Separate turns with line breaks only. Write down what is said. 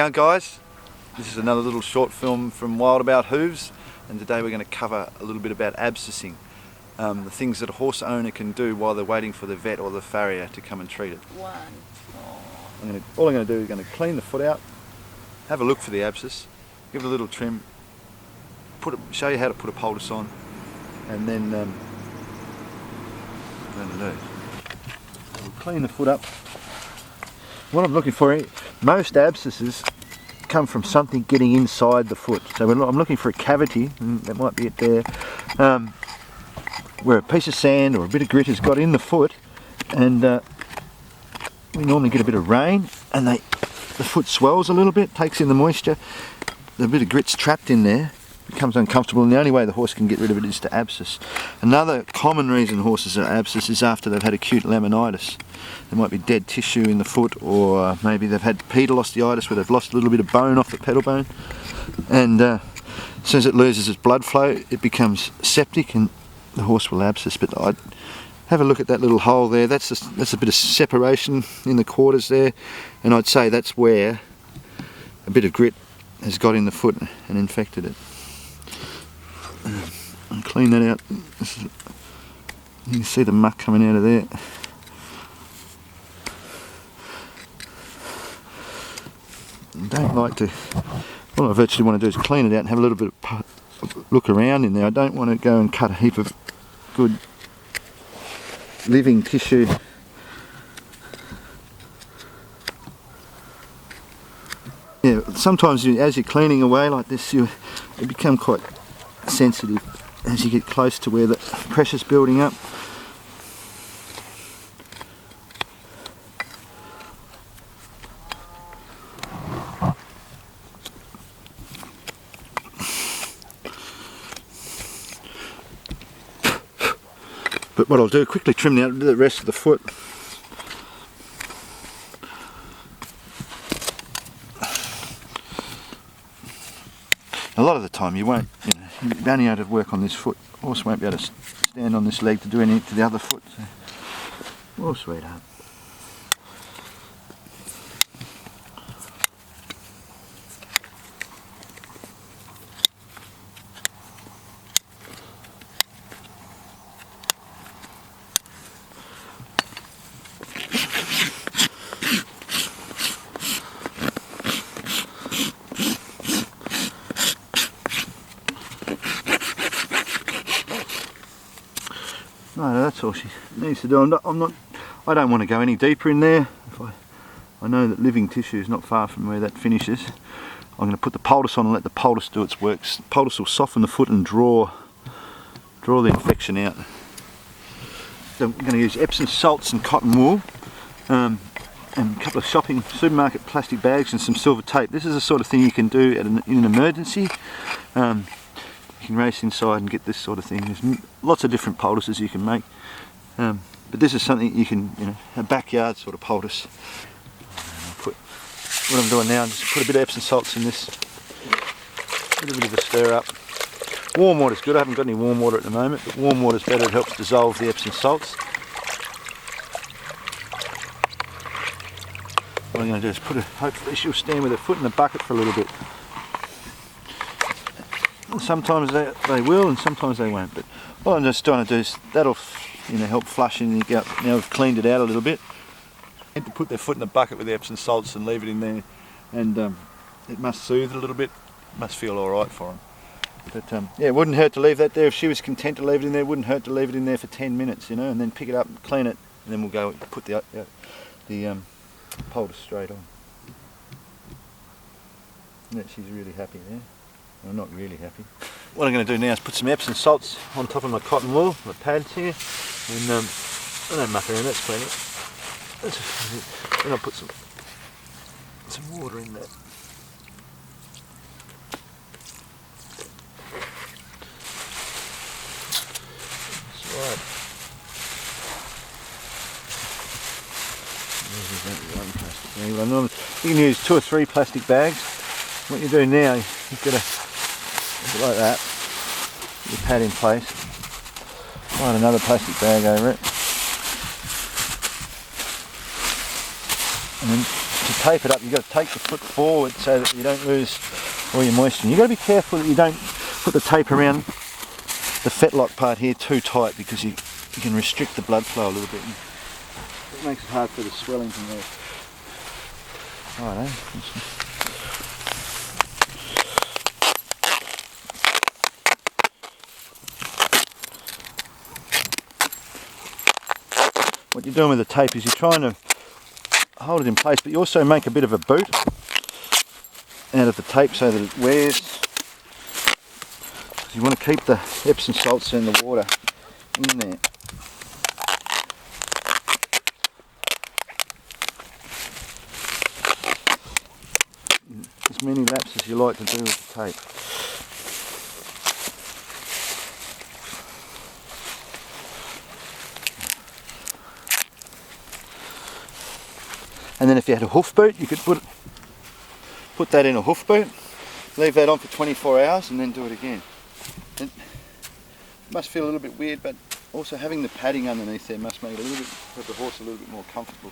now guys, this is another little short film from Wild About Hooves, and today we're going to cover a little bit about abscessing, the things that a horse owner can do while they're waiting for the vet or the farrier to come and treat it.
All
I'm going to do is going to clean the foot out, have a look for the abscess, give it a little trim, show you how to put a poultice on, and then we'll clean the foot up. What I'm looking for, most abscesses come from something getting inside the foot. So I'm looking for a cavity, and that might be it there, where a piece of sand or a bit of grit has got in the foot, and we normally get a bit of rain, and the foot swells a little bit, takes in the moisture, the bit of grit's trapped in there, becomes uncomfortable, and the only way the horse can get rid of it is to abscess. Another common reason horses are abscess is after they've had acute laminitis. There might be dead tissue in the foot, or maybe they've had pedal osteoitis where they've lost a little bit of bone off the pedal bone, and as soon as it loses its blood flow it becomes septic and the horse will abscess. But I'd have a look at that little hole there. That's a bit of separation in the quarters there, and I'd say that's where a bit of grit has got in the foot and infected it. And clean that out. You can see the muck coming out of there. Don't like to, what I virtually want to do is clean it out and have a little bit of look around in there. I don't want to go and cut a heap of good living tissue. Yeah, sometimes as you're cleaning away like this, you become quite sensitive as you get close to where the pressure's building up. But what I'll do, quickly trim out the rest of the foot. A lot of the time you won't, you're only able to work on this foot. Horse won't be able to stand on this leg to do anything to the other foot. So, oh sweetheart. No, that's all she needs to do. I don't want to go any deeper in there. I know that living tissue is not far from where that finishes. I'm going to put the poultice on and let the poultice do its work. The poultice will soften the foot and draw the infection out. So I'm going to use Epsom salts and cotton wool, and a couple of supermarket plastic bags and some silver tape. This is the sort of thing you can do in an emergency. You can race inside and get this sort of thing. There's lots of different poultices you can make, but this is something you can, a backyard sort of poultice. What I'm doing now is just put a bit of Epsom salts in this, a little bit of a stir up. Warm water's good. I haven't got any warm water at the moment, but warm water's better. It helps dissolve the Epsom salts. What I'm going to do is hopefully she'll stand with her foot in the bucket for a little bit. Sometimes they will and sometimes they won't, but what I'm just trying to do is that'll help flush in. Now we've cleaned it out a little bit. And to put their foot in the bucket with the Epsom salts and leave it in there, and it must soothe it a little bit, must feel alright for them. But yeah, it wouldn't hurt to leave that there. If she was content to leave it in there, it wouldn't hurt to leave it in there for 10 minutes, and then pick it up and clean it, and then we'll go put the poultice straight on. Yeah, she's really happy there. I'm not really happy. What I'm going to do now is put some Epsom salts on top of my cotton wool, my pads here, and I don't muck around, that's plenty. Then I'll put some water in there. That's right. One plastic bag. You can use 2 or 3 plastic bags. What you do now, you've got to like that, put your pad in place, find another plastic bag over it, and then to tape it up, you've got to take the foot forward so that you don't lose all your moisture. You've got to be careful that you don't put the tape around the fetlock part here too tight, because you can restrict the blood flow a little bit. It makes it hard for the swelling to move. Alright, what you're doing with the tape is you're trying to hold it in place, but you also make a bit of a boot out of the tape so that it wears. You want to keep the Epsom salts and the water in there. As many laps as you like to do with the tape. And then if you had a hoof boot, you could put that in a hoof boot, leave that on for 24 hours and then do it again. It must feel a little bit weird, but also having the padding underneath there must make it a little bit, for the horse a little bit more comfortable.